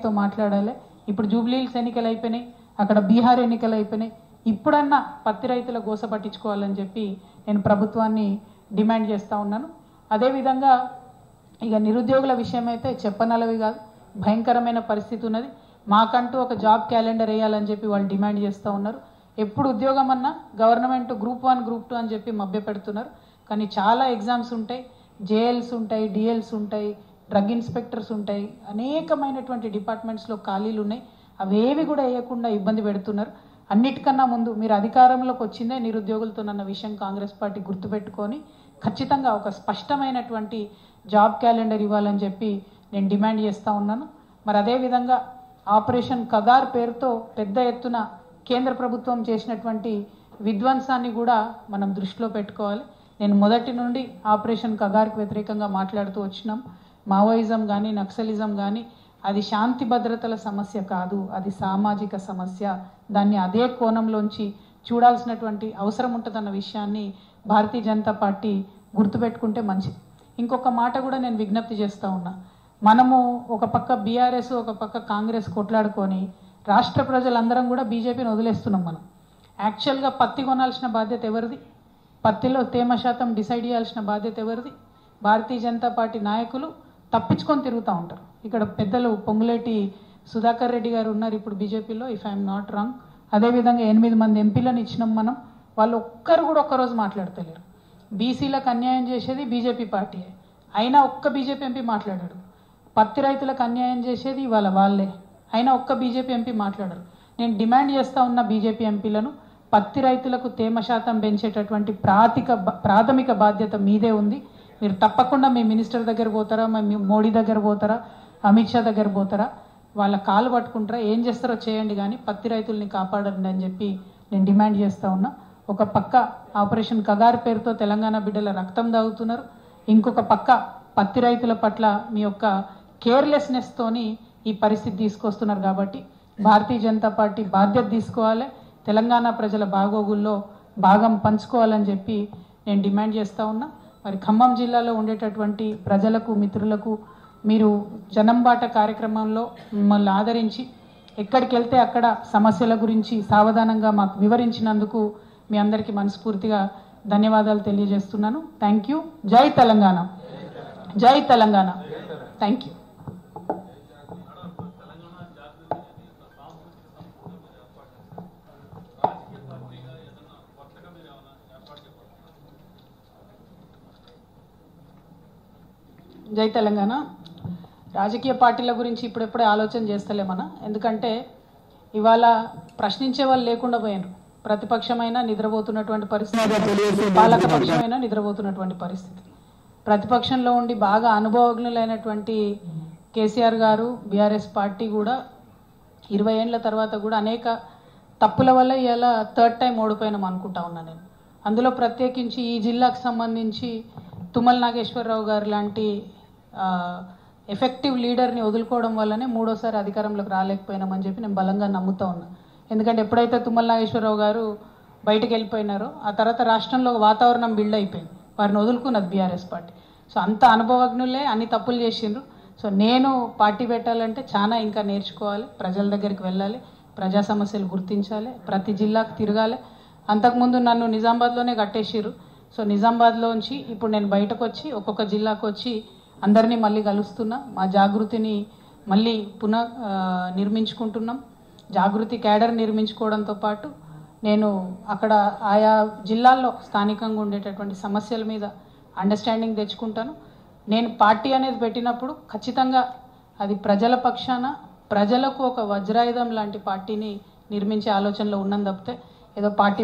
నిజాయితీతో మాట్లాడాలి. ఇప్పుడు జూబ్లీహిల్స్ ఎన్నికలు అయిపోయినాయి, అక్కడ బీహార్ ఎన్నికలు అయిపోయినాయి. ఇప్పుడన్నా పత్తి రైతుల గోస పట్టించుకోవాలని చెప్పి నేను ప్రభుత్వాన్ని డిమాండ్ చేస్తూ ఉన్నాను. అదేవిధంగా ఇక నిరుద్యోగుల విషయం అయితే చెప్పనలవి కాదు, భయంకరమైన పరిస్థితి ఉన్నది. మాకంటూ ఒక జాబ్ క్యాలెండర్ వేయాలని చెప్పి వాళ్ళు డిమాండ్ చేస్తూ ఉన్నారు. ఎప్పుడు ఉద్యోగం అన్నా గవర్నమెంట్ గ్రూప్ 1 గ్రూప్ 2 అని చెప్పి మభ్య పెడుతున్నారు. కానీ చాలా ఎగ్జామ్స్ ఉంటాయి, జేఎల్స్ ఉంటాయి, డిఎల్స్ ఉంటాయి, డ్రగ్ ఇన్స్పెక్టర్స్ ఉంటాయి, అనేకమైనటువంటి డిపార్ట్మెంట్స్లో ఖాళీలు ఉన్నాయి. అవేవి కూడా వేయకుండా ఇబ్బంది పెడుతున్నారు. అన్నిటికన్నా ముందు మీరు అధికారంలోకి వచ్చిందే నిరుద్యోగులతోనన్న విషయం కాంగ్రెస్ పార్టీ గుర్తుపెట్టుకొని ఖచ్చితంగా ఒక స్పష్టమైనటువంటి జాబ్ క్యాలెండర్ ఇవ్వాలని చెప్పి నేను డిమాండ్ చేస్తూ ఉన్నాను. మరి అదేవిధంగా ఆపరేషన్ కగార్ పేరుతో పెద్ద ఎత్తున కేంద్ర ప్రభుత్వం చేసినటువంటి విధ్వంసాన్ని కూడా మనం దృష్టిలో పెట్టుకోవాలి. నేను మొదటి నుండి ఆపరేషన్ కగార్కి వ్యతిరేకంగా మాట్లాడుతూ వచ్చినాం. మావోయిజం కానీ నక్సలిజం కానీ అది శాంతి భద్రతల సమస్య కాదు, అది సామాజిక సమస్య. దాన్ని అదే కోణంలోంచి చూడాల్సినటువంటి అవసరం ఉంటుందన్న విషయాన్ని భారతీయ జనతా పార్టీ గుర్తుపెట్టుకుంటే మంచిది. ఇంకొక మాట కూడా నేను విజ్ఞప్తి చేస్తూ ఉన్నా. మనము ఒక పక్క బీఆర్ఎస్ ఒక పక్క కాంగ్రెస్ కొట్లాడుకొని రాష్ట్ర ప్రజలందరం కూడా బీజేపీని వదిలేస్తున్నాం. మనం యాక్చువల్గా పత్తి కొనాల్సిన బాధ్యత ఎవరిది? పత్తిలో తేమ శాతం డిసైడ్ చేయాల్సిన బాధ్యత ఎవరిది? భారతీయ జనతా పార్టీ నాయకులు తప్పించుకొని తిరుగుతూ ఉంటారు. ఇక్కడ పెద్దలు పొంగులేటి సుధాకర్ రెడ్డి గారు ఉన్నారు ఇప్పుడు బీజేపీలో, ఇఫ్ ఐఎమ్ నాట్ రాంగ్. అదేవిధంగా 8 మంది ఎంపీలను ఇచ్చినాం మనం. వాళ్ళు ఒక్కరు కూడా ఒక్కరోజు మాట్లాడతలేరు. బీసీలకు అన్యాయం చేసేది బీజేపీ పార్టీ, అయినా ఒక్క బీజేపీ ఎంపీ మాట్లాడాడు. పత్తి రైతులకు అన్యాయం చేసేది ఇవాళ వాళ్ళే, అయినా ఒక్క బీజేపీ ఎంపీ మాట్లాడరు. నేను డిమాండ్ చేస్తూ ఉన్న బీజేపీ ఎంపీలను, పత్తి రైతులకు తేమ శాతం పెంచేటటువంటి ప్రాథమిక బాధ్యత మీదే ఉంది. మీరు తప్పకుండా మీ మినిస్టర్ దగ్గర పోతారా, మీ మోడీ దగ్గర పోతారా, అమిత్ షా దగ్గర పోతారా, వాళ్ళ కాలు పట్టుకుంటారా, ఏం చేస్తారో చేయండి, కానీ పత్తి రైతుల్ని కాపాడండి అని చెప్పి నేను డిమాండ్ చేస్తూ ఉన్నా. ఒక పక్క ఆపరేషన్ కగార్ పేరుతో తెలంగాణ బిడ్డల రక్తం దాగుతున్నారు, ఇంకొక పక్క పత్తి రైతుల పట్ల మీ యొక్క కేర్లెస్నెస్తోని ఈ పరిస్థితి తీసుకొస్తున్నారు. కాబట్టి భారతీయ జనతా పార్టీ బాధ్యత తీసుకోవాలి, తెలంగాణ ప్రజల బాగోగుల్లో భాగం పంచుకోవాలని చెప్పి నేను డిమాండ్ చేస్తూ ఉన్నా. మరి ఖమ్మం జిల్లాలో ఉండేటటువంటి ప్రజలకు మిత్రులకు మీరు జనంబాట కార్యక్రమంలో మిమ్మల్ని ఆదరించి ఎక్కడికి వెళ్తే అక్కడ సమస్యల గురించి సావధానంగా మాకు వివరించినందుకు మీ అందరికీ మనస్ఫూర్తిగా ధన్యవాదాలు తెలియజేస్తున్నాను. Thank you. జై తెలంగాణ, జై తెలంగాణ. Thank you. జై తెలంగాణ. రాజకీయ పార్టీల గురించి ఇప్పుడెప్పుడే ఆలోచన చేస్తలేమన్నా, ఎందుకంటే ఇవాళ ప్రశ్నించే వాళ్ళు లేకుండా పోయినారు. ప్రతిపక్షమైన నిద్రపోతున్నటువంటి పరిస్థితి, పాలకపక్షమైన నిద్రపోతున్నటువంటి పరిస్థితి. ప్రతిపక్షంలో ఉండి బాగా అనుభవజ్ఞులైనటువంటి కేసీఆర్ గారు, బీఆర్ఎస్ పార్టీ కూడా 20 ఏళ్ల తర్వాత కూడా అనేక తప్పుల వల్ల ఇలా 3rd టైం ఓడిపోయినాం అనుకుంటా ఉన్నా నేను. అందులో ప్రత్యేకించి ఈ జిల్లాకు సంబంధించి తుమ్మల నాగేశ్వరరావు గారు లాంటి ఎఫెక్టివ్ లీడర్ని వదులుకోవడం వల్లనే 3వ సారి అధికారంలోకి రాలేకపోయినామని చెప్పి నేను బలంగా నమ్ముతా ఉన్నా. ఎందుకంటే ఎప్పుడైతే తుమ్మల నాగేశ్వరరావు గారు బయటకు వెళ్ళిపోయినారో ఆ తర్వాత రాష్ట్రంలో వాతావరణం బిల్డ్ అయిపోయింది, వారిని వదులుకున్నది బీఆర్ఎస్ పార్టీ. సో అంత అనుభవజ్ఞులే అన్ని తప్పులు చేసిండ్రు. సో నేను పార్టీ పెట్టాలంటే చాలా ఇంకా నేర్చుకోవాలి, ప్రజల దగ్గరికి వెళ్ళాలి, ప్రజా సమస్యలు గుర్తించాలి, ప్రతి జిల్లాకు తిరగాలి. అంతకుముందు నన్ను నిజామాబాద్లోనే కట్టేసిర్రు. సో నిజామాబాద్లోంచి ఇప్పుడు నేను బయటకు వచ్చి ఒక్కొక్క జిల్లాకు వచ్చి అందరినీ మళ్ళీ కలుస్తున్నా. మా జాగృతిని మళ్ళీ నిర్మించుకుంటున్నాం. జాగృతి క్యాడర్ నిర్మించుకోవడంతో పాటు నేను అక్కడ ఆయా జిల్లాల్లో స్థానికంగా ఉండేటటువంటి సమస్యల మీద అండర్స్టాండింగ్ తెచ్చుకుంటాను. నేను పార్టీ అనేది పెట్టినప్పుడు ఖచ్చితంగా అది ప్రజల పక్షాన, ప్రజలకు ఒక వజ్రాయుధం లాంటి పార్టీని నిర్మించే ఆలోచనలో ఉన్నాను తప్పితే ఏదో పార్టీ